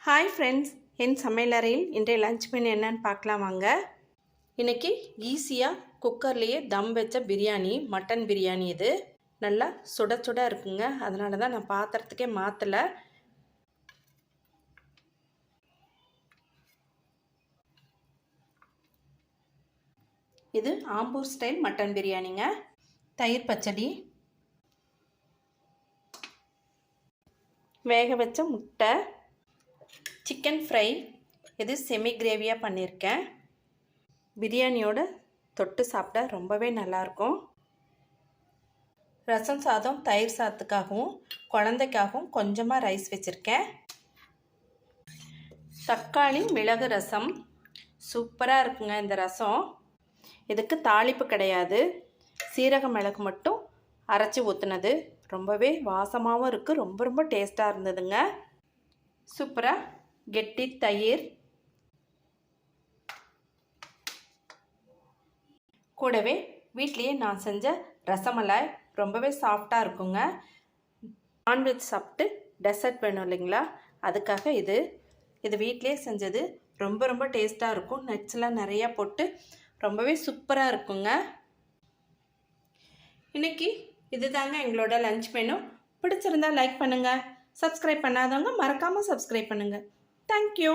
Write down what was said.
Hi friends, என் சமையலறையில் இன்றைய lunch menu என்னன்னு பார்க்கலாம் வாங்க. இன்றைக்கி ஈஸியாக குக்கர்லேயே தம் வச்ச பிரியாணி, மட்டன் பிரியாணி. இது நல்லா சுட சுட இருக்குங்க. அதனால தான் நான் பாத்திரத்துக்கே மாற்றலை. இது ஆம்பூர் ஸ்டைல் மட்டன் பிரியாணிங்க. தயிர் பச்சடி, வேக வச்ச முட்டை, சிக்கன் ஃப்ரை. இது செமி கிரேவியாக பண்ணியிருக்கேன். பிரியாணியோட தொட்டு சாப்பிட ரொம்பவே நல்லாயிருக்கும். ரசம் சாதம், தயிர் சாதத்துக்காகவும் குழந்தைக்காகவும் கொஞ்சமாக ரைஸ் வச்சுருக்கேன். தக்காளி மிளகு ரசம் சூப்பராக இருக்குங்க இந்த ரசம். இதுக்கு தாளிப்பு கிடையாது, சீரக மிளகு மட்டும் அரைச்சி ஊற்றுனது. ரொம்பவே வாசமாகவும் இருக்குது, ரொம்ப ரொம்ப டேஸ்ட்டாக இருந்ததுங்க. சூப்பராக கெட்டி தயிர், கூடவே வீட்லேயே நான் செஞ்ச ரசமலாய் ரொம்பவே சாஃப்டாக இருக்குங்க. நான்வெஜ் சாப்பிட்டு டெசர்ட் வேணும் இல்லைங்களா, அதுக்காக இது வீட்லேயே செஞ்சது. ரொம்ப ரொம்ப டேஸ்ட்டாக இருக்கும். நட்ஸ்லாம் நிறையா போட்டு ரொம்பவே சூப்பராக இருக்குங்க. இன்றைக்கி இது தாங்க எங்களோட லஞ்ச் மெனு. பிடிச்சிருந்தா லைக் பண்ணுங்கள். சப்ஸ்கிரைப் பண்ணாதவங்க மறக்காமல் சப்ஸ்கிரைப் பண்ணுங்கள். தேங்க்யூ.